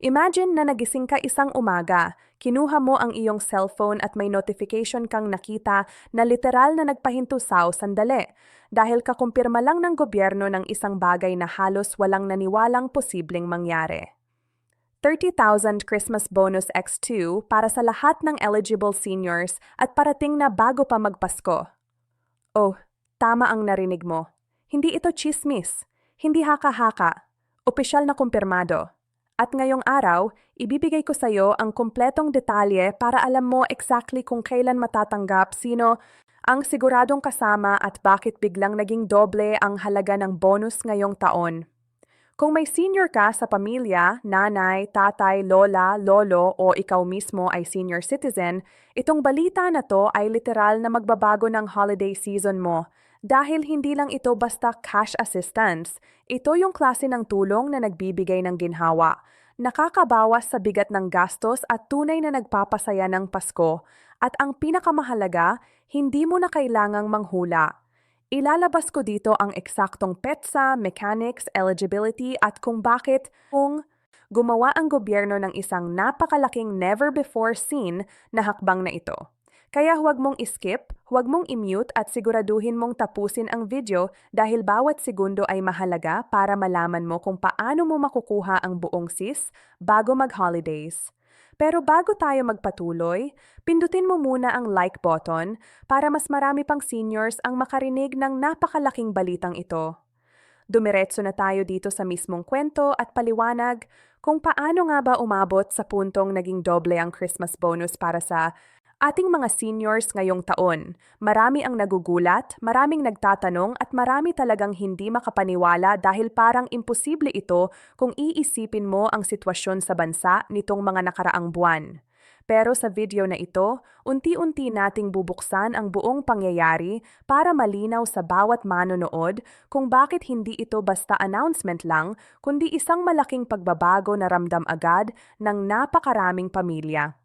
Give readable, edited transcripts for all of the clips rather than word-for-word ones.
Imagine na nagising ka isang umaga, kinuha mo ang iyong cellphone at may notification kang nakita na literal na nagpahintusaw sandali dahil kakumpirma lang ng gobyerno ng isang bagay na halos walang naniwalang posibleng mangyari. 30,000 Christmas bonus X2 para sa lahat ng eligible seniors at parating na bago pa magpasko. Oh, tama ang narinig mo. Hindi ito chismis, hindi haka-haka, opisyal na kumpirmado. At ngayong araw, ibibigay ko sa iyo ang kumpletong detalye para alam mo exactly kung kailan matatanggap, sino ang siguradong kasama at bakit biglang naging doble ang halaga ng bonus ngayong taon. Kung may senior ka sa pamilya, nanay, tatay, lola, lolo o ikaw mismo ay senior citizen, itong balita na to ay literal na magbabago ng holiday season mo. Dahil hindi lang ito basta cash assistance, ito yung klase ng tulong na nagbibigay ng ginhawa. Nakakabawas sa bigat ng gastos at tunay na nagpapasaya ng Pasko. At ang pinakamahalaga, hindi mo na kailangang manghula. Ilalabas ko dito ang eksaktong petsa, mechanics, eligibility at kung bakit kung gumawa ang gobyerno ng isang napakalaking never-before-seen na hakbang na ito. Kaya huwag mong skip, huwag mong i-mute at siguraduhin mong tapusin ang video dahil bawat segundo ay mahalaga para malaman mo kung paano mo makukuha ang buong SIS bago mag-holidays. Pero bago tayo magpatuloy, pindutin mo muna ang like button para mas marami pang seniors ang makarinig ng napakalaking balitang ito. Dumiretso na tayo dito sa mismong kwento at paliwanag kung paano nga ba umabot sa puntong naging doble ang Christmas bonus para sa ating mga seniors ngayong taon. Marami ang nagugulat, maraming nagtatanong at marami talagang hindi makapaniwala dahil parang imposible ito kung iisipin mo ang sitwasyon sa bansa nitong mga nakaraang buwan. Pero sa video na ito, unti-unti nating bubuksan ang buong pangyayari para malinaw sa bawat manonood kung bakit hindi ito basta announcement lang, kundi isang malaking pagbabago na ramdam agad ng napakaraming pamilya.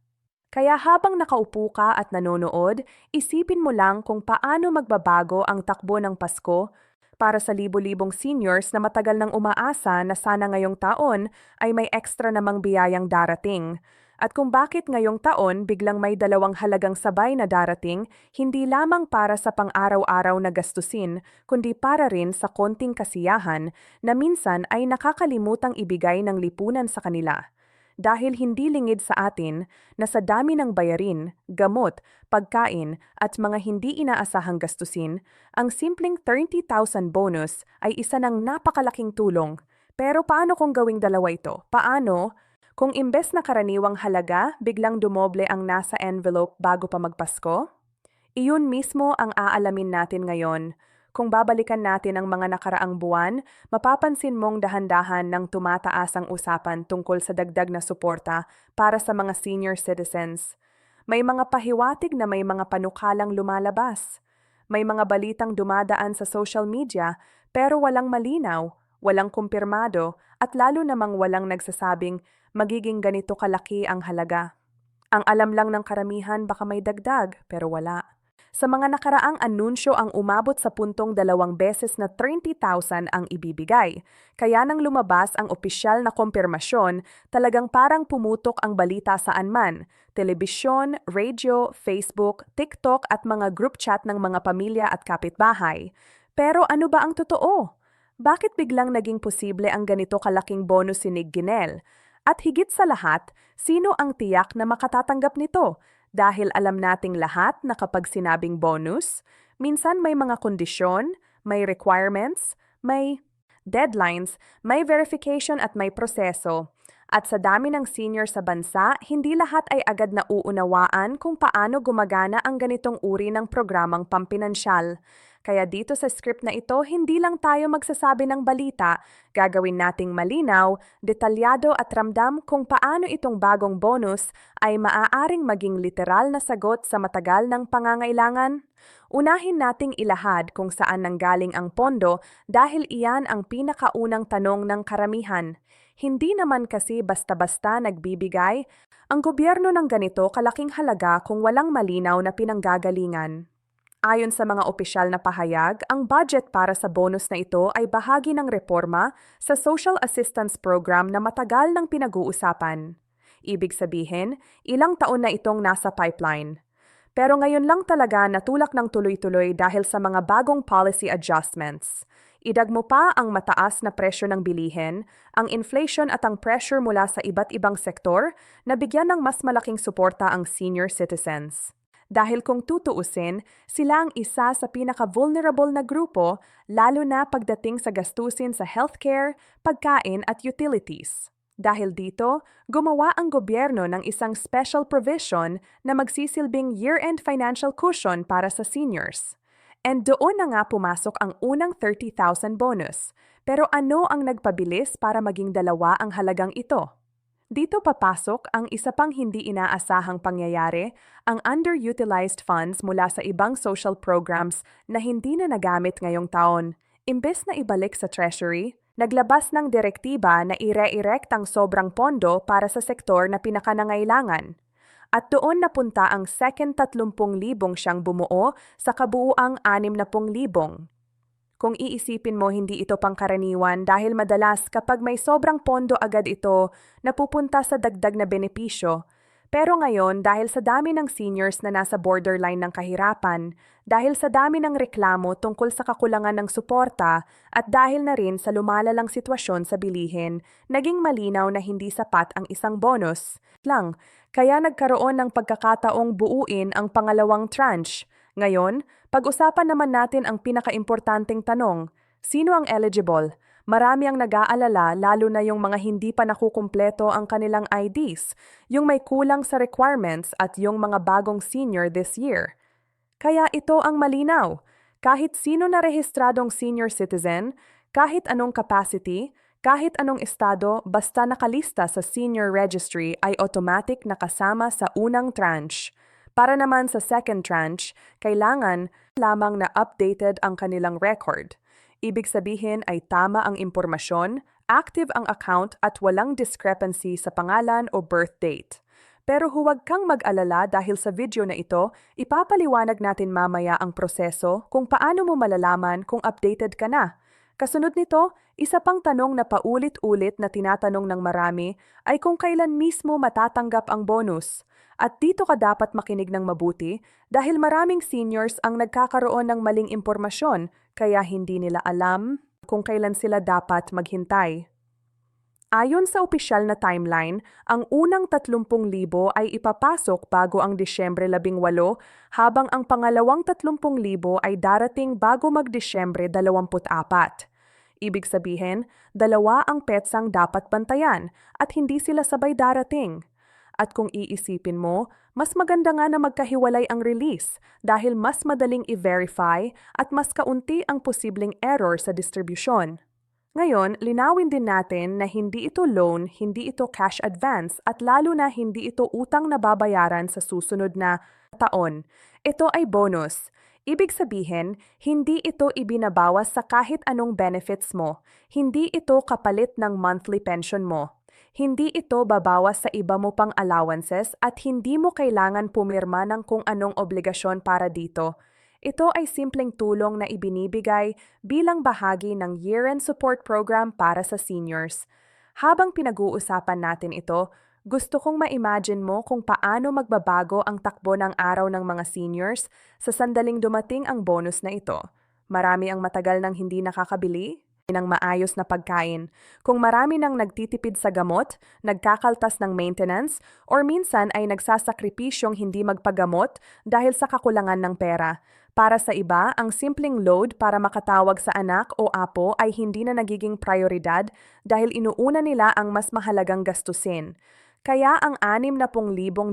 Kaya habang nakaupo ka at nanonood, isipin mo lang kung paano magbabago ang takbo ng Pasko para sa libo-libong seniors na matagal nang umaasa na sana ngayong taon ay may extra namang biyayang darating. At kung bakit ngayong taon biglang may dalawang halagang sabay na darating, hindi lamang para sa pang-araw-araw na gastusin, kundi para rin sa konting kasiyahan na minsan ay nakakalimutang ibigay ng lipunan sa kanila. Dahil hindi lingid sa atin na sa dami ng bayarin, gamot, pagkain at mga hindi inaasahang gastusin, ang simpleng 30,000 bonus ay isa ng napakalaking tulong. Pero paano kung gawing dalawa ito? Paano kung imbes na karaniwang halaga, biglang dumoble ang nasa envelope bago pa magpasko? Iyon mismo ang aalamin natin ngayon. Kung babalikan natin ang mga nakaraang buwan, mapapansin mong dahan-dahan ng tumataas ang usapan tungkol sa dagdag na suporta para sa mga senior citizens. May mga pahiwatig na may mga panukalang lumalabas. May mga balitang dumadaan sa social media pero walang malinaw, walang kumpirmado at lalo namang walang nagsasabing magiging ganito kalaki ang halaga. Ang alam lang ng karamihan baka may dagdag pero wala. Sa mga nakaraang anunsyo ang umabot sa puntong 2 beses na 30,000 ang ibibigay. Kaya nang lumabas ang opisyal na kumpirmasyon, talagang parang pumutok ang balita saan man. Telebisyon, radio, Facebook, TikTok at mga group chat ng mga pamilya at kapitbahay. Pero ano ba ang totoo? Bakit biglang naging posible ang ganito kalaking bonus si Nig Ginel? At higit sa lahat, sino ang tiyak na makatatanggap nito? Dahil alam nating lahat na kapag sinabing bonus, minsan may mga kondisyon, may requirements, may deadlines, may verification at may proseso. At sa dami ng senior sa bansa, hindi lahat ay agad na uunawaan kung paano gumagana ang ganitong uri ng programang pampinansyal. Kaya dito sa script na ito, hindi lang tayo magsasabi ng balita, gagawin nating malinaw, detalyado at ramdam kung paano itong bagong bonus ay maaaring maging literal na sagot sa matagal ng pangangailangan. Unahin nating ilahad kung saan nanggaling ang pondo dahil iyan ang pinakaunang tanong ng karamihan. Hindi naman kasi basta-basta nagbibigay ang gobyerno ng ganito kalaking halaga kung walang malinaw na pinanggagalingan. Ayon sa mga opisyal na pahayag, ang budget para sa bonus na ito ay bahagi ng reforma sa Social Assistance Program na matagal nang pinag-uusapan. Ibig sabihin, ilang taon na itong nasa pipeline. Pero ngayon lang talaga natulak ng tuloy-tuloy dahil sa mga bagong policy adjustments. Idag mo pa ang mataas na presyo ng bilihin, ang inflation at ang pressure mula sa iba't ibang sektor na bigyan ng mas malaking suporta ang senior citizens. Dahil kung tutuusin, sila ang isa sa pinaka-vulnerable na grupo, lalo na pagdating sa gastusin sa healthcare, pagkain at utilities. Dahil dito, gumawa ang gobyerno ng isang special provision na magsisilbing year-end financial cushion para sa seniors. And doon na nga pumasok ang unang 30,000 bonus. Pero ano ang nagpabilis para maging dalawa ang halagang ito? Dito papasok ang isa pang hindi inaasahang pangyayari, ang underutilized funds mula sa ibang social programs na hindi na nagamit ngayong taon. Imbes na ibalik sa Treasury, naglabas ng direktiba na ire-erect ang sobrang pondo para sa sektor na pinakanangailangan. At doon napunta ang second 30,000 siyang bumuo sa kabuuang 60,000. Kung iisipin mo, hindi ito pangkaraniwan dahil madalas kapag may sobrang pondo agad ito, napupunta sa dagdag na benepisyo. Pero ngayon, dahil sa dami ng seniors na nasa borderline ng kahirapan, dahil sa dami ng reklamo tungkol sa kakulangan ng suporta, at dahil na rin sa lumalalang sitwasyon sa bilihin, naging malinaw na hindi sapat ang isang bonus lang. Kaya nagkaroon ng pagkakataong buuin ang pangalawang tranche. Ngayon, pag-usapan naman natin ang pinakaimportanteng tanong, sino ang eligible? Marami ang nag-aalala lalo na yung mga hindi pa nakukumpleto ang kanilang IDs, yung may kulang sa requirements at yung mga bagong senior this year. Kaya ito ang malinaw. Kahit sino na rehistradong senior citizen, kahit anong capacity, kahit anong estado, basta nakalista sa senior registry ay automatic nakasama sa unang tranche. Para naman sa second tranche, kailangan lamang na updated ang kanilang record. Ibig sabihin ay tama ang impormasyon, active ang account at walang discrepancy sa pangalan o birth date. Pero huwag kang mag-alala dahil sa video na ito, ipapaliwanag natin mamaya ang proseso kung paano mo malalaman kung updated ka na. Kasunod nito, isa pang tanong na paulit-ulit na tinatanong ng marami ay kung kailan mismo matatanggap ang bonus. At dito ka dapat makinig ng mabuti dahil maraming seniors ang nagkakaroon ng maling impormasyon kaya hindi nila alam kung kailan sila dapat maghintay. Ayon sa opisyal na timeline, ang unang 30,000 ay ipapasok bago ang Disyembre 18 habang ang pangalawang 30,000 ay darating bago mag-Disyembre 24. Ibig sabihin, dalawa ang petsang dapat bantayan at hindi sila sabay darating. At kung iisipin mo, mas maganda nga na magkahiwalay ang release dahil mas madaling i-verify at mas kaunti ang posibleng error sa distribusyon. Ngayon, linawin din natin na hindi ito loan, hindi ito cash advance at lalo na hindi ito utang na babayaran sa susunod na taon. Ito ay bonus. Ibig sabihin, hindi ito ibinabawas sa kahit anong benefits mo. Hindi ito kapalit ng monthly pension mo. Hindi ito babawas sa iba mo pang allowances at hindi mo kailangan pumirma ng kung anong obligasyon para dito. Ito ay simpleng tulong na ibinibigay bilang bahagi ng year-end support program para sa seniors. Habang pinag-uusapan natin ito, gusto kong ma-imagine mo kung paano magbabago ang takbo ng araw ng mga seniors sa sandaling dumating ang bonus na ito. Marami ang matagal nang hindi nakakabili ng maayos na pagkain. Kung marami nang nagtitipid sa gamot, nagkakaltas ng maintenance, or minsan ay nagsasakripisyong hindi magpagamot dahil sa kakulangan ng pera. Para sa iba, ang simpleng load para makatawag sa anak o apo ay hindi na nagiging prioridad dahil inuuna nila ang mas mahalagang gastusin. Kaya ang 60,000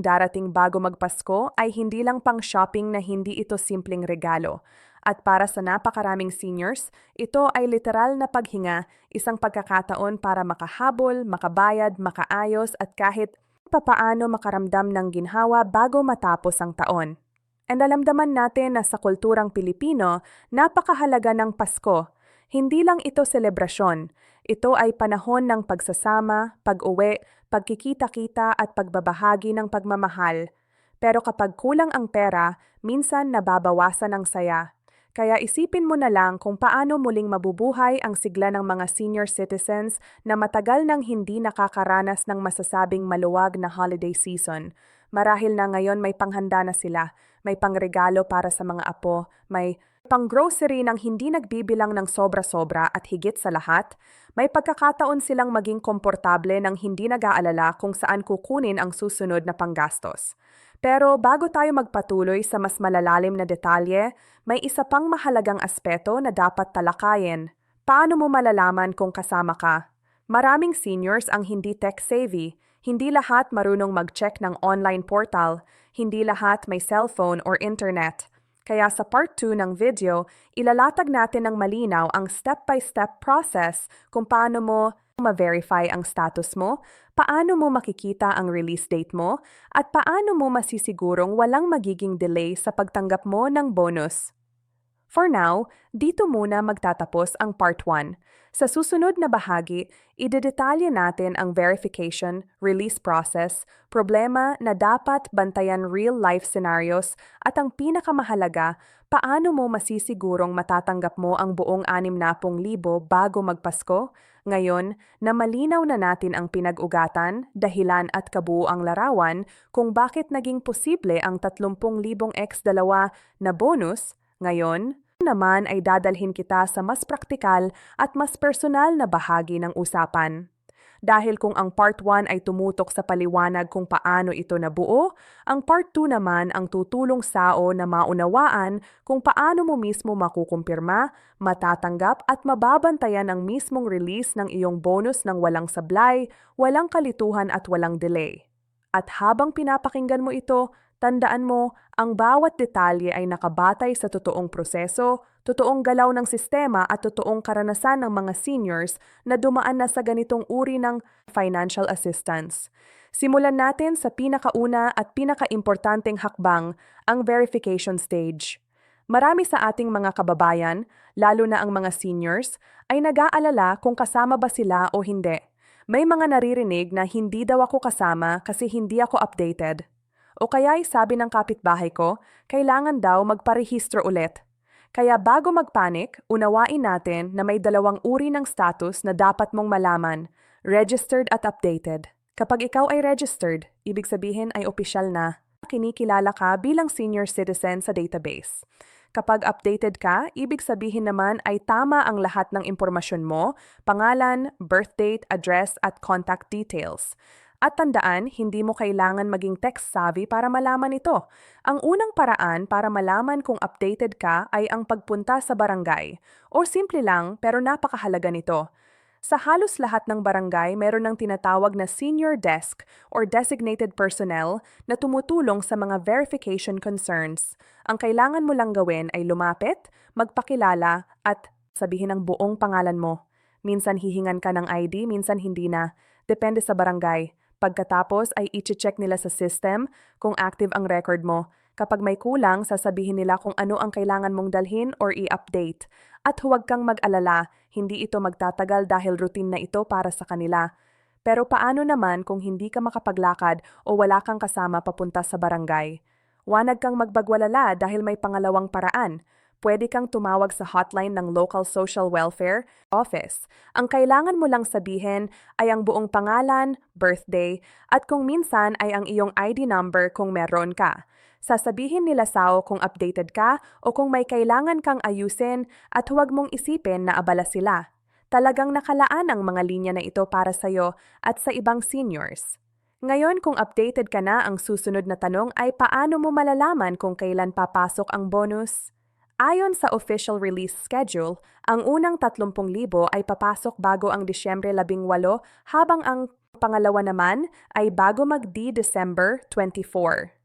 darating bago magpasko ay hindi lang pang shopping na hindi ito simpleng regalo. At para sa napakaraming seniors, ito ay literal na paghinga, isang pagkakataon para makahabol, makabayad, makaayos at kahit papaano makaramdam ng ginhawa bago matapos ang taon. And alamdaman natin na sa kulturang Pilipino, napakahalaga ng Pasko. Hindi lang ito selebrasyon. Ito ay panahon ng pagsasama, pag-uwi, pagkikita-kita at pagbabahagi ng pagmamahal. Pero kapag kulang ang pera, minsan nababawasan ang saya. Kaya isipin mo na lang kung paano muling mabubuhay ang sigla ng mga senior citizens na matagal nang hindi nakakaranas ng masasabing maluwag na holiday season. Marahil na ngayon may panghanda na sila, may pangregalo para sa mga apo, may pang-grocery ng hindi nagbibilang ng sobra-sobra at higit sa lahat, may pagkakataon silang maging komportable nang hindi nag-aalala kung saan kukunin ang susunod na panggastos. Pero bago tayo magpatuloy sa mas malalalim na detalye, may isa pang mahalagang aspeto na dapat talakayin. Paano mo malalaman kung kasama ka? Maraming seniors ang hindi tech-savvy. Hindi lahat marunong mag-check ng online portal. Hindi lahat may cellphone or internet. Kaya sa part 2 ng video, ilalatag natin ng malinaw ang step-by-step process kung paano mo ma-verify ang status mo, paano mo makikita ang release date mo, at paano mo masisigurong walang magiging delay sa pagtanggap mo ng bonus. For now, dito muna magtatapos ang part 1. Sa susunod na bahagi, idedetalye natin ang verification, release process, problema na dapat bantayan real-life scenarios, at ang pinakamahalaga, paano mo masisigurong matatanggap mo ang buong 60,000 bago magpasko. Ngayon, na malinaw na natin ang pinag-ugatan, dahilan at kabuuang larawan kung bakit naging posible ang 30,000 x2 na bonus, ngayon naman ay dadalhin kita sa mas praktikal at mas personal na bahagi ng usapan. Dahil kung ang part 1 ay tumutok sa paliwanag kung paano ito nabuo, ang part 2 naman ang tutulong sao na maunawaan kung paano mo mismo makukumpirma, matatanggap at mababantayan ang mismong release ng iyong bonus ng walang sablay, walang kalituhan at walang delay. At habang pinapakinggan mo ito, tandaan mo, ang bawat detalye ay nakabatay sa totoong proseso, totoong galaw ng sistema at totoong karanasan ng mga seniors na dumaan na sa ganitong uri ng financial assistance. Simulan natin sa pinakauna at pinakaimportanteng hakbang, ang verification stage. Marami sa ating mga kababayan, lalo na ang mga seniors, ay nag-aalala kung kasama ba sila o hindi. May mga naririnig na hindi daw ako kasama kasi hindi ako updated. O kaya'y sabi ng kapitbahay ko, kailangan daw magparehistro ulit. Kaya bago magpanik, unawain natin na may dalawang uri ng status na dapat mong malaman, registered at updated. Kapag ikaw ay registered, ibig sabihin ay opisyal na. Kinikilala ka bilang senior citizen sa database. Kapag updated ka, ibig sabihin naman ay tama ang lahat ng impormasyon mo, pangalan, birth date, address at contact details. At tandaan, hindi mo kailangan maging tech-savvy para malaman ito. Ang unang paraan para malaman kung updated ka ay ang pagpunta sa barangay. O simple lang pero napakahalaga nito. Sa halos lahat ng barangay, meron ng tinatawag na senior desk or designated personnel na tumutulong sa mga verification concerns. Ang kailangan mo lang gawin ay lumapit, magpakilala at sabihin ang buong pangalan mo. Minsan hihingan ka ng ID, minsan hindi na. Depende sa barangay. Pagkatapos ay i-check nila sa system kung active ang record mo. Kapag may kulang, sasabihin nila kung ano ang kailangan mong dalhin or i-update. At huwag kang mag-alala, hindi ito magtatagal dahil routine na ito para sa kanila. Pero paano naman kung hindi ka makapaglakad o wala kang kasama papunta sa barangay? Huwag kang magbagwalala dahil may pangalawang paraan. Pwede kang tumawag sa hotline ng local social welfare office. Ang kailangan mo lang sabihin ay ang buong pangalan, birthday, at kung minsan ay ang iyong ID number kung meron ka. Sasabihin nila sao kung updated ka o kung may kailangan kang ayusin at huwag mong isipin na abala sila. Talagang nakalaan ang mga linya na ito para sa'yo at sa ibang seniors. Ngayon kung updated ka na, ang susunod na tanong ay paano mo malalaman kung kailan papasok ang bonus? Ayon sa official release schedule, ang unang 30,000 ay papasok bago ang Disyembre 18 habang ang pangalawa naman ay bago mag-December 24.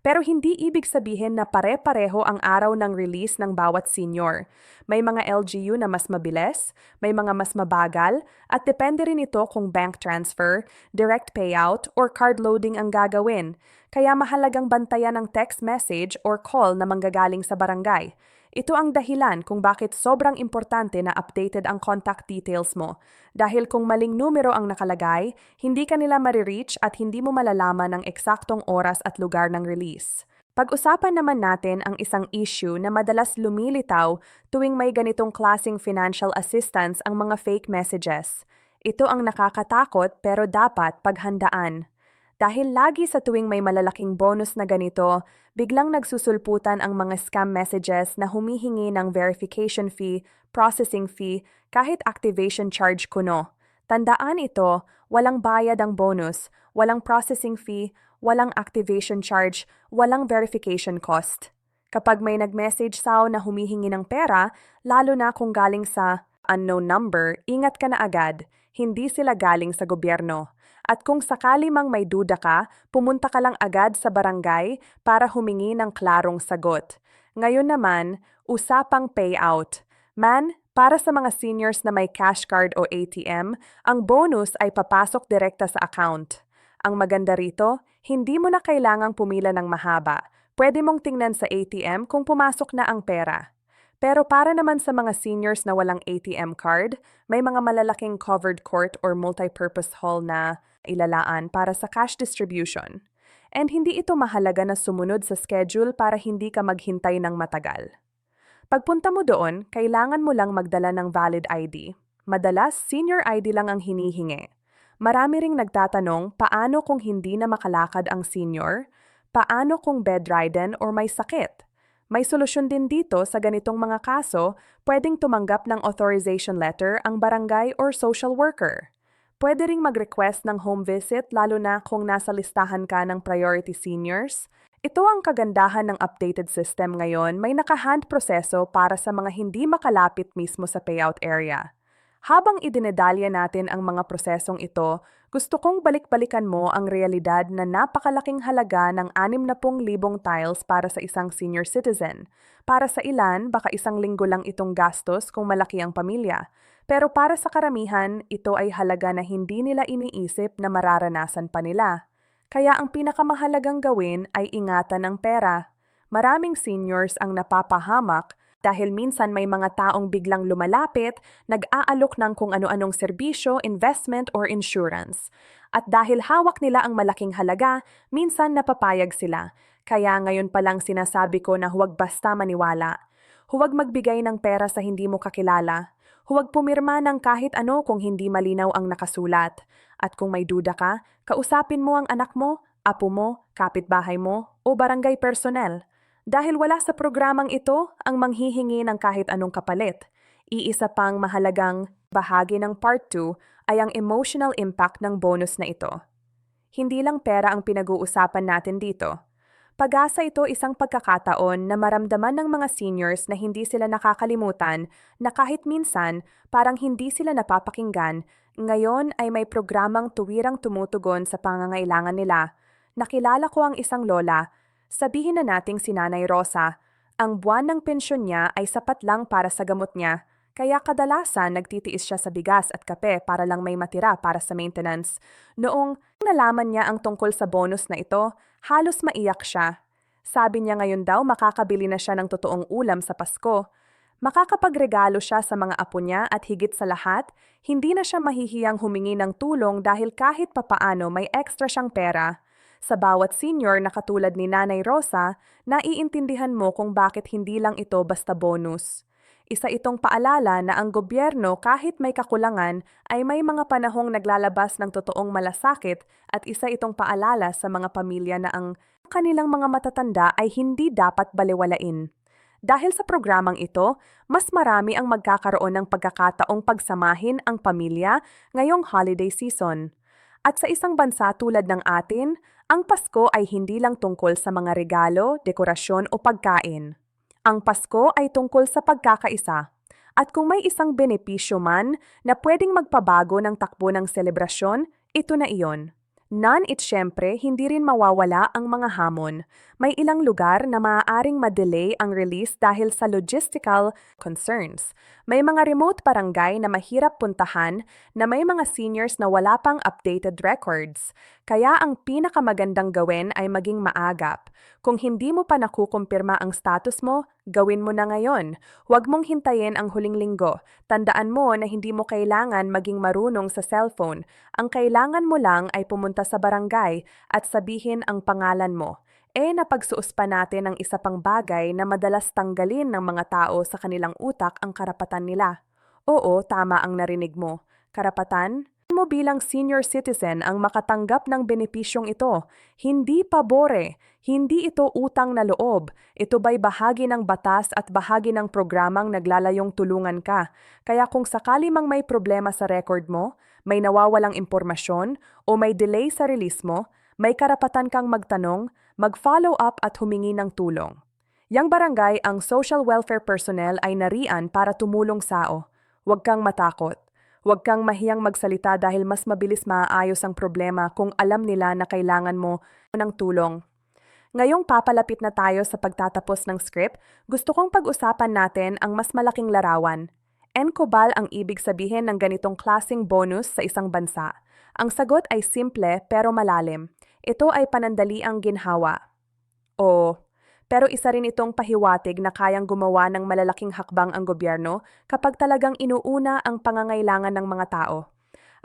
Pero hindi ibig sabihin na pare-pareho ang araw ng release ng bawat senior. May mga LGU na mas mabilis, may mga mas mabagal, at depende rin ito kung bank transfer, direct payout, or card loading ang gagawin. Kaya mahalagang bantayan ang text message or call na manggagaling sa barangay. Ito ang dahilan kung bakit sobrang importante na updated ang contact details mo. Dahil kung maling numero ang nakalagay, hindi ka nila marireach at hindi mo malalaman ang eksaktong oras at lugar ng release. Pag-usapan naman natin ang isang issue na madalas lumilitaw tuwing may ganitong klasing financial assistance ang mga fake messages. Ito ang nakakatakot pero dapat paghandaan. Dahil lagi sa tuwing may malalaking bonus na ganito, biglang nagsusulputan ang mga scam messages na humihingi ng verification fee, processing fee, kahit activation charge kuno. Tandaan ito, walang bayad ang bonus, walang processing fee, walang activation charge, walang verification cost. Kapag may nag-message sa'yo na humihingi ng pera, lalo na kung galing sa unknown number, ingat ka na agad, hindi sila galing sa gobyerno. At kung sakali mang may duda ka, pumunta ka lang agad sa barangay para humingi ng klarong sagot. Ngayon naman, usapang payout. Para sa mga seniors na may cash card o ATM, ang bonus ay papasok direkta sa account. Ang maganda rito, hindi mo na kailangang pumila ng mahaba. Pwede mong tingnan sa ATM kung pumasok na ang pera. Pero para naman sa mga seniors na walang ATM card, may mga malalaking covered court or multi-purpose hall na ilalaan para sa cash distribution. And hindi ito mahalaga na sumunod sa schedule para hindi ka maghintay ng matagal. Pagpunta mo doon, kailangan mo lang magdala ng valid ID. Madalas, senior ID lang ang hinihingi. Marami ring nagtatanong paano kung hindi na makalakad ang senior, paano kung bedridden or may sakit. May solusyon din dito sa ganitong mga kaso, pwedeng tumanggap ng authorization letter ang barangay or social worker. Pwede ring mag-request ng home visit lalo na kung nasa listahan ka ng priority seniors. Ito ang kagandahan ng updated system ngayon, may naka-hand proseso para sa mga hindi makalapit mismo sa payout area. Habang idinedalya natin ang mga prosesong ito, gusto kong balik-balikan mo ang realidad na napakalaking halaga ng 60,000 tiles para sa isang senior citizen. Para sa ilan, baka isang linggo lang itong gastos kung malaki ang pamilya. Pero para sa karamihan, ito ay halaga na hindi nila iniisip na mararanasan pa nila. Kaya ang pinakamahalagang gawin ay ingatan ng pera. Maraming seniors ang napapahamak dahil minsan may mga taong biglang lumalapit, nag-aalok ng kung ano-anong serbisyo, investment, or insurance. At dahil hawak nila ang malaking halaga, minsan napapayag sila. Kaya ngayon pa lang sinasabi ko na huwag basta maniwala. Huwag magbigay ng pera sa hindi mo kakilala. Huwag pumirma ng kahit ano kung hindi malinaw ang nakasulat. At kung may duda ka, kausapin mo ang anak mo, apo mo, kapitbahay mo, o barangay personnel. Dahil wala sa programang ito ang manghihingi ng kahit anong kapalit. Iisa pang mahalagang bahagi ng Part 2 ay ang emotional impact ng bonus na ito. Hindi lang pera ang pinag-uusapan natin dito. Pag-asa ito isang pagkakataon na maramdaman ng mga seniors na hindi sila nakakalimutan na kahit minsan parang hindi sila napapakinggan, ngayon ay may programang tuwirang tumutugon sa pangangailangan nila. Nakilala ko ang isang lola. Sabihin na nating si Nanay Rosa, ang buwan ng pensyon niya ay sapat lang para sa gamot niya, kaya kadalasan nagtitiis siya sa bigas at kape para lang may matira para sa maintenance. Noong nalaman niya ang tungkol sa bonus na ito, halos maiyak siya. Sabi niya ngayon daw makakabili na siya ng totoong ulam sa Pasko. Makakapagregalo siya sa mga apo niya at higit sa lahat, hindi na siya mahihiyang humingi ng tulong dahil kahit papaano may extra siyang pera. Sa bawat senior na katulad ni Nanay Rosa, naiintindihan mo kung bakit hindi lang ito basta bonus. Isa itong paalala na ang gobyerno kahit may kakulangan ay may mga panahong naglalabas ng totoong malasakit at isa itong paalala sa mga pamilya na ang kanilang mga matatanda ay hindi dapat balewalain. Dahil sa programang ito, mas marami ang magkakaroon ng pagkakataong pagsamahin ang pamilya ngayong holiday season. At sa isang bansa tulad ng atin, ang Pasko ay hindi lang tungkol sa mga regalo, dekorasyon o pagkain. Ang Pasko ay tungkol sa pagkakaisa. At kung may isang benepisyo man na pwedeng magpabago ng takbo ng selebrasyon, ito na iyon. Syempre, hindi rin mawawala ang mga hamon. May ilang lugar na maaaring ma-delay ang release dahil sa logistical concerns. May mga remote barangay na mahirap puntahan na may mga seniors na wala pang updated records. Kaya ang pinakamagandang gawin ay maging maagap. Kung hindi mo pa nakukumpirma ang status mo, Gawin mo na ngayon. Huwag mong hintayin ang huling linggo. Tandaan mo na hindi mo kailangan maging marunong sa cellphone. Ang kailangan mo lang ay pumunta sa barangay at sabihin ang pangalan mo. Napagsuos pa natin ang isa pang bagay na madalas tanggalin ng mga tao sa kanilang utak ang karapatan nila. Oo, tama ang narinig mo. Karapatan? Mo bilang senior citizen ang makatanggap ng benepisyong ito. Hindi pabore, hindi ito utang na loob. Ito ba'y bahagi ng batas at bahagi ng programang naglalayong tulungan ka. Kaya kung sakali mang may problema sa record mo, may nawawalang impormasyon, o may delay sa release mo, may karapatan kang magtanong, mag-follow up at humingi ng tulong. Yang barangay ang social welfare personnel ay nariyan para tumulong sao. Huwag kang matakot. Huwag kang mahiyang magsalita dahil mas mabilis maaayos ang problema kung alam nila na kailangan mo ng tulong. Ngayong papalapit na tayo sa pagtatapos ng script, gusto kong pag-usapan natin ang mas malaking larawan. Encobal ang ibig sabihin ng ganitong klaseng bonus sa isang bansa. Ang sagot ay simple pero malalim. Ito ay panandaliang ginhawa. Pero isa rin itong pahiwatig na kayang gumawa ng malalaking hakbang ang gobyerno kapag talagang inuuna ang pangangailangan ng mga tao.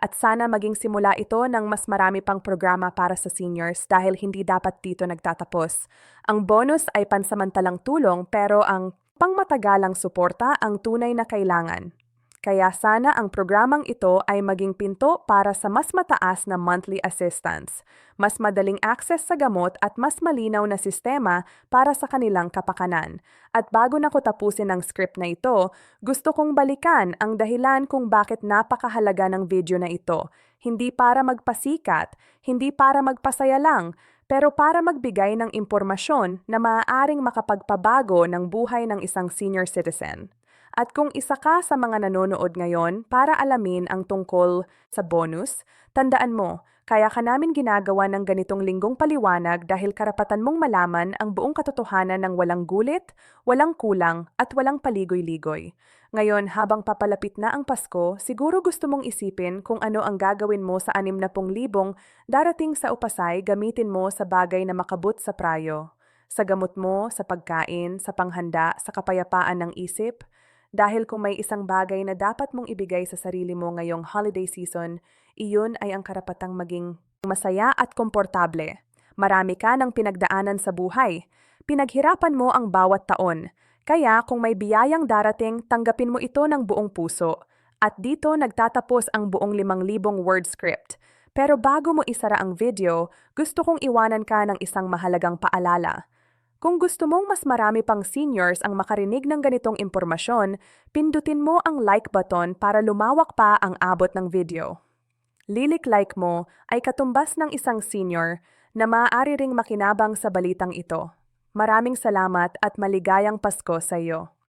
At sana maging simula ito ng mas marami pang programa para sa seniors dahil hindi dapat dito nagtatapos. Ang bonus ay pansamantalang tulong pero ang pangmatagalang suporta ang tunay na kailangan. Kaya sana ang programang ito ay maging pinto para sa mas mataas na monthly assistance, mas madaling access sa gamot at mas malinaw na sistema para sa kanilang kapakanan. At bago na ko tapusin ang script na ito, gusto kong balikan ang dahilan kung bakit napakahalaga ng video na ito. Hindi para magpasikat, hindi para magpasaya lang, pero para magbigay ng impormasyon na maaaring makapagpabago ng buhay ng isang senior citizen. At kung isa ka sa mga nanonood ngayon para alamin ang tungkol sa bonus, tandaan mo, kaya ka namin ginagawa ng ganitong linggong paliwanag dahil karapatan mong malaman ang buong katotohanan ng walang gulit, walang kulang, at walang paligoy-ligoy. Ngayon, habang papalapit na ang Pasko, siguro gusto mong isipin kung ano ang gagawin mo sa 60,000 darating sa upasay gamitin mo sa bagay na makabut sa prayo. Sa gamot mo, sa pagkain, sa panghanda, sa kapayapaan ng isip. Dahil kung may isang bagay na dapat mong ibigay sa sarili mo ngayong holiday season, iyon ay ang karapatang maging masaya at komportable. Marami ka ng pinagdaanan sa buhay. Pinaghirapan mo ang bawat taon. Kaya kung may biyayang darating, tanggapin mo ito ng buong puso. At dito nagtatapos ang buong 5,000 word script. Pero bago mo isara ang video, gusto kong iwanan ka ng isang mahalagang paalala. Kung gusto mong mas marami pang seniors ang makarinig ng ganitong impormasyon, pindutin mo ang like button para lumawak pa ang abot ng video. Lilik-like mo ay katumbas ng isang senior na maaari ring makinabang sa balitang ito. Maraming salamat at maligayang Pasko sa iyo.